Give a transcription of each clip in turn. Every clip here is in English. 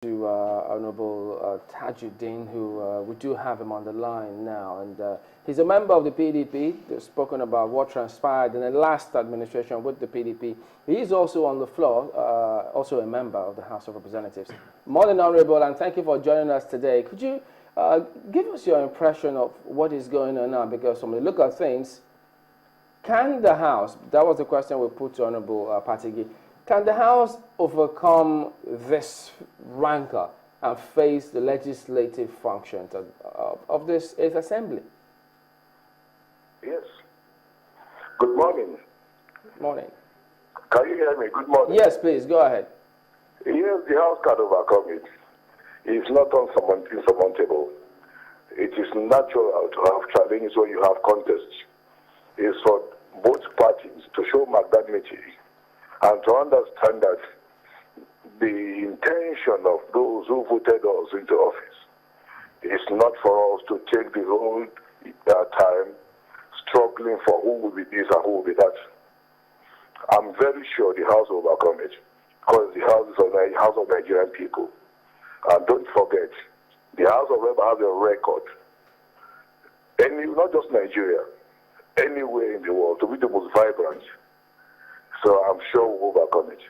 to Honorable Tajuddin, who we do have him on the line now. And he's a member of the PDP. They've spoken about what transpired in the last administration with the PDP. He's also on the floor, also a member of the House of Representatives. Morning, Honorable, and thank you for joining us today. Could you give us your impression of what is going on now? Because from the look of things, can the House, that was the question we put to Honorable Patigi, can the House overcome this rancor and face the legislative functions of this 8th Assembly? Yes. Good morning. Morning. Can you hear me? Good morning. Yes, please, go ahead. Yes, the House can overcome it. It's not insurmountable. It is natural to have challenges when you have contests. It's for both parties to show magnanimity and to understand that the intention of those who voted us into office is not for us to take the whole time struggling for who will be this and who will be that. I'm very sure the House will overcome it because the House is a House of Nigerian people. And don't forget, the House of Rep has a record, not just Nigeria, anywhere in the world, to be the most vibrant. So I'm sure we'll overcome it.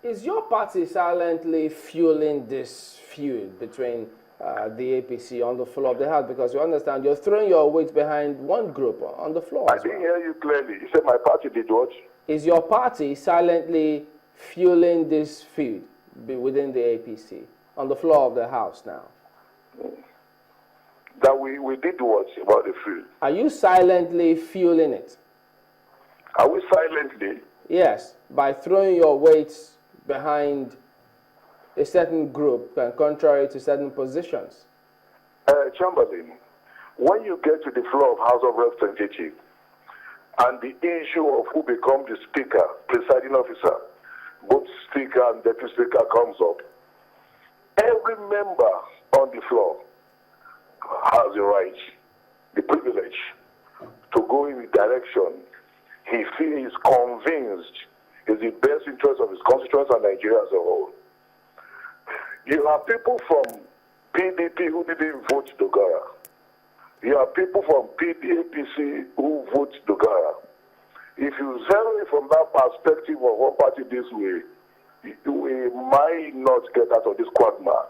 Is your party silently fueling this feud between the APC on the floor of the House? Because you understand, you're throwing your weight behind one group on the floor. I didn't hear you clearly. You said my party did what? Is your party silently fueling this feud within the APC on the floor of the House now? That we did what about the feud? Are you silently fueling it? Are we silently? Yes, by throwing your weights behind a certain group and contrary to certain positions. Chamberlain, when you get to the floor of House of Representatives and the issue of who becomes the speaker, presiding officer, both speaker and deputy speaker comes up, every member on the floor has the right, the privilege to go in the direction he feels convinced is the best interest of his constituents and Nigeria as a whole. You have people from PDP who didn't vote Dogara. You have people from PDP who vote Dogara. If you zero it from that perspective of one party this way, we might not get out of this quagmire.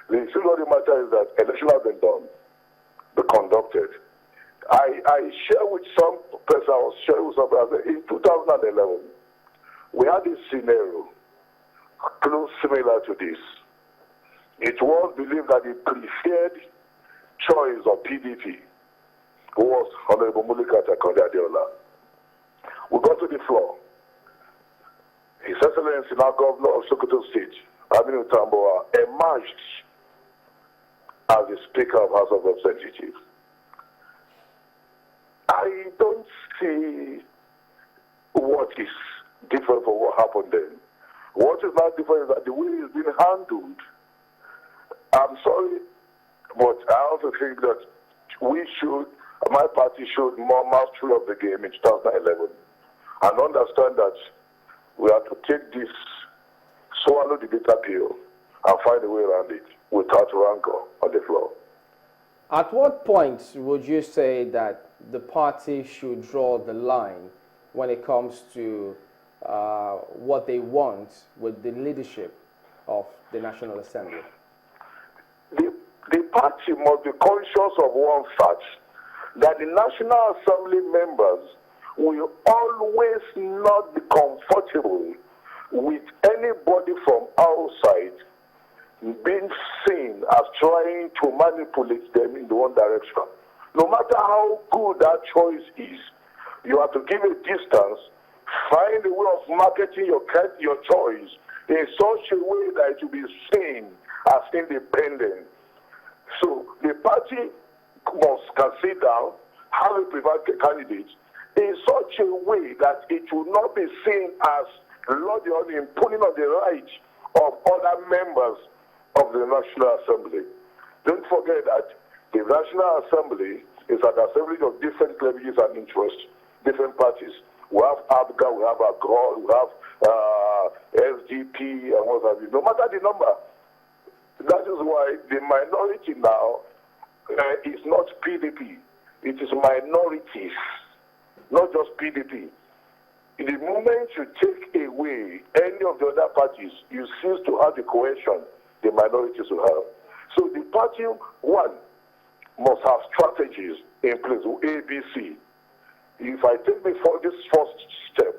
The truth of the matter is that elections have been done, been conducted. I share with some person, I was sharing with some person, in 2011, we had this scenario close similar to this. It was believed that the preferred choice of PDP was Honorable Mulika Adeola. We got to the floor. His Excellency, now Governor of Sokoto State, Aminu Tamboa, emerged as the Speaker of House of Representatives. I don't see what is different from what happened then. What is not different is that the way it's been handled. I'm sorry, but I also think that my party showed more mastery of the game in 2011 and understand that we have to take this, swallow the bitter pill and find a way around it without rancor on the floor. At what point would you say that the party should draw the line when it comes to what they want with the leadership of the National Assembly? The party must be conscious of one fact, that the National Assembly members will always not be comfortable with anybody from outside being seen as trying to manipulate them in the one direction. No matter how good that choice is, you have to give a distance, find a way of marketing your choice in such a way that it will be seen as independent. So the party can sit down, have a preferred candidate in such a way that it will not be seen as lording, pulling on the right of other members of the National Assembly. Don't forget that the National Assembly is an assembly of different cleavages and interests, different parties. We have ABGA, we have AGROL, we have SDP, and what have you. No matter the number, the minority now is not PDP. It is minorities, not just PDP. In the moment you take away any of the other parties, you cease to have the cohesion the minorities will have. So the party, one, must have strategies in place, ABC. If I take this first step,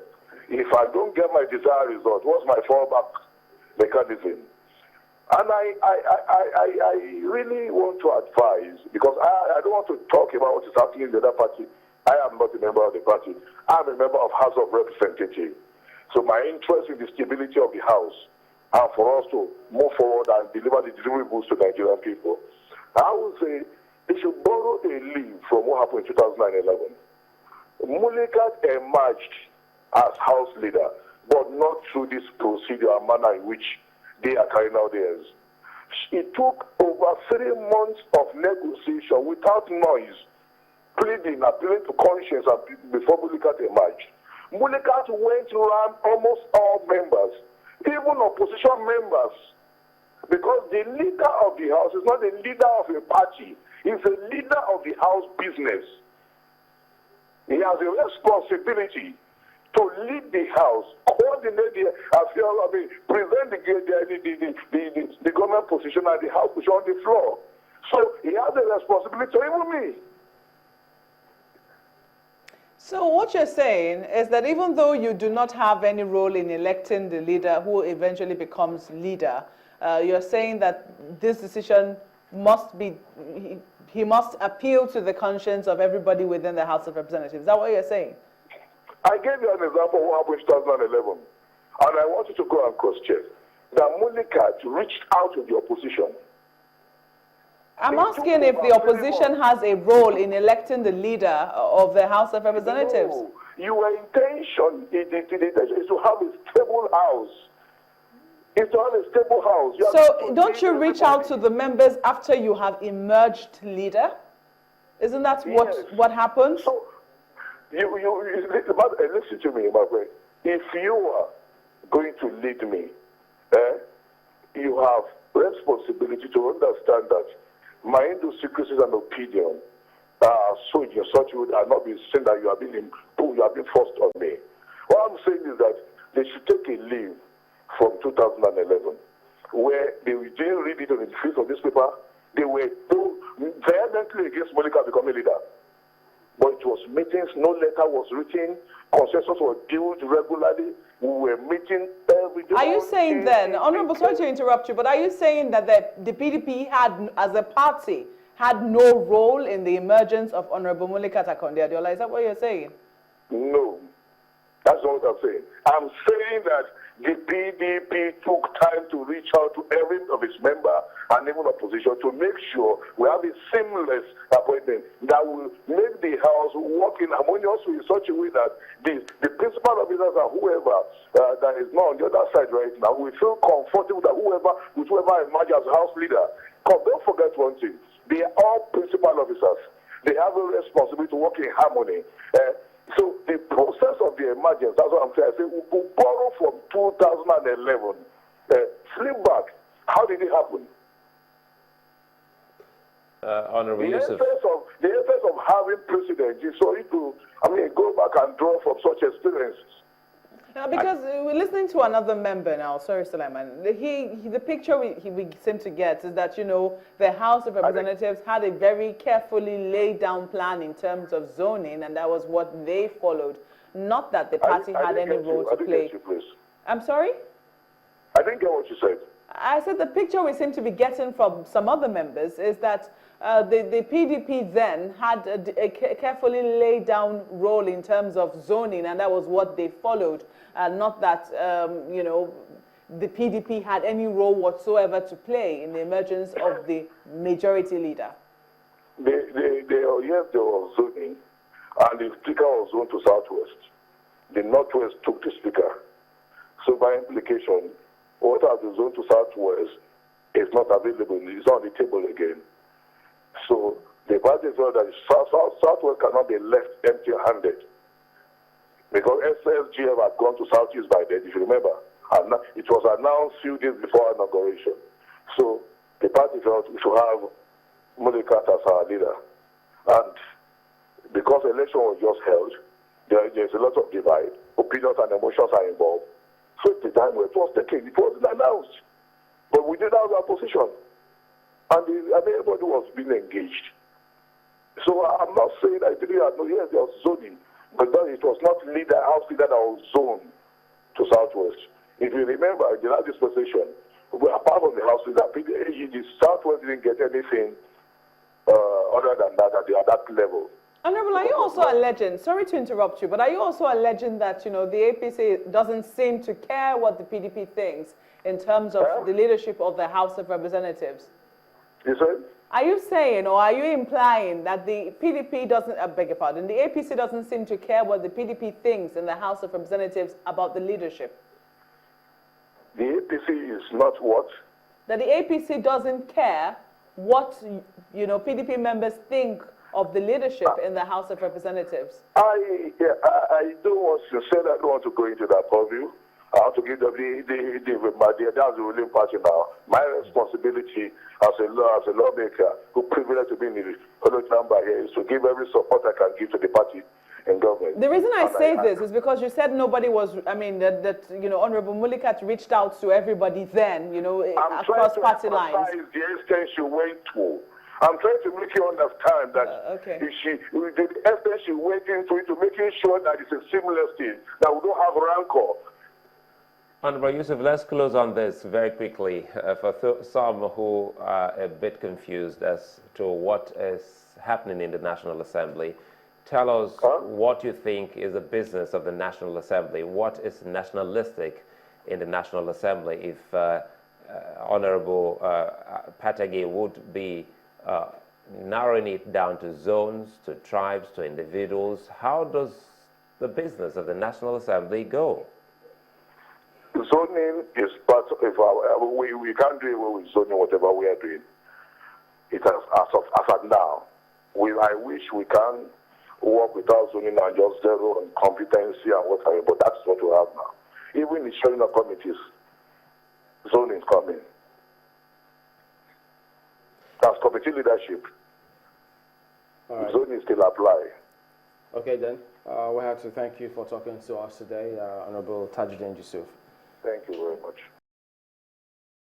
if I don't get my desired result, what's my fallback mechanism? And I really want to advise, because I don't want to talk about what is happening in the other party. I am not a member of the party. I'm a member of House of Representatives. So my interest in the stability of the House and for us to move forward and deliver the deliverables to Nigerian people. I would say they should borrow a leaf from what happened in 2011. Mulikat emerged as House leader, but not through this procedure and manner in which they are carrying out theirs. It took over 3 months of negotiation without noise, pleading, appealing to conscience before Mulikat emerged. Mulikat went around almost all members, even opposition members, because the leader of the House is not the leader of a party, he's the leader of the House business. He has a responsibility to lead the House, coordinate the affairs, present the government position and the House position on the floor. So he has a responsibility to even me. So what you're saying is that even though you do not have any role in electing the leader who eventually becomes leader, you're saying that this decision must be, he must appeal to the conscience of everybody within the House of Representatives. Is that what you're saying? I gave you an example of what happened in 2011, and I want you to go and cross-check that Mulikat reached out to the opposition. I'm asking if the opposition has a role in electing the leader of the House of Representatives. No, your intention is to have a stable house. Is to have a stable house. So don't you reach out to the members after you have emerged leader? Isn't that what happened? So, listen to me, my friend. If you are going to lead me, you have responsibility to understand that my idiosyncrasies and opinion are so in such a way that not being saying that you have been forced on me. What I'm saying is that they should take a leave from 2011, where they didn't read it on the face of this paper. They were vehemently against Monica becoming leader. But it was meetings, no letter was written, consensus was built regularly. We were meeting every day. Are you saying then, Honorable, sorry to interrupt you, but are you saying that the PDP had, as a party, had no role in the emergence of Honorable Mulikat Akonde-Adeola? Is that what you're saying? No, that's not what I'm saying. I'm saying that the PDP took time to reach out to every of its members and even opposition to make sure we have a seamless appointment that will make the House work in harmoniously in such a way that the principal officers and whoever that is not on the other side right now will feel comfortable that whoever emerges as House leader. Because don't forget one thing, they are all principal officers. They have a responsibility to work in harmony. So the process of the emergence, that's what I'm saying. I say we could borrow from 2011. Flip back. How did it happen? Honorable Yusuf. The essence of having precedent is so you to, go back and draw from such experiences. Because we're listening to another member now, sorry, Suleiman. The picture we seem to get is that, the House of Representatives had a very carefully laid down plan in terms of zoning, and that was what they followed. Not that the party had any role to play. I'm sorry? I didn't get what you said. I said the picture we seem to be getting from some other members is that the PDP then had a carefully laid down role in terms of zoning, and that was what they followed. Not that, the PDP had any role whatsoever to play in the emergence of the majority leader. Yes, there was zoning, and the speaker was zoned to Southwest. The Northwest took the speaker. So by implication, what has been zoned to Southwest is not available. It's on the table again. So the party felt that Southwest cannot be left empty-handed. Because SSGF had gone to Southeast by then, if you remember. And it was announced a few days before inauguration. So the party felt we should have Mulikat as our leader. And because the election was just held, there's a lot of divide, opinions and emotions are involved. So at the time when it was taken, it wasn't announced. But we did have our position. And everybody was being engaged. So I'm not saying I didn't know, yes, there was zoning, but then it was not house leader that was zoned to Southwest. If you remember, in the last dispensation, apart from the house leader, the Southwest didn't get anything other than that at that level. Honorable, are you also alleging, sorry to interrupt you, but are you also alleging that, the APC doesn't seem to care what the PDP thinks in terms of the leadership of the House of Representatives? You said? Are you saying or are you implying that the PDP doesn't, I beg your pardon, the APC doesn't seem to care what the PDP thinks in the House of Representatives about the leadership? The APC is not what? That the APC doesn't care what, PDP members think of the leadership in the House of Representatives. I don't want to say that I don't want to go into that purview. I have to give them that's the ruling party now. My responsibility as a lawmaker who privileged to be in the fellow chamber here is to give every support I can give to the party in government. The reason I say this is because you said nobody was, Honorable Mulikat reached out to everybody then, across party lines. The extent she went to. I'm trying to make you understand that the extent she went into it to making sure that it's a seamless thing, that we don't have rancor. Honorable Yusuf, let's close on this very quickly. For some who are a bit confused as to what is happening in the National Assembly, tell us what you think is the business of the National Assembly. What is nationalistic in the National Assembly if Honorable Patagi would be narrowing it down to zones, to tribes, to individuals? How does the business of the National Assembly go? Zoning is part of we can't do away with zoning, whatever we are doing. It has, as of now. I wish we can work without zoning and just zero on competency and whatever, but that's what we have now. Even in showing of committees, zoning is coming. That's committee leadership. Right. Zoning still apply. Okay then, we have to thank you for talking to us today, Honorable Tajuddin Yusuf. Thank you very much.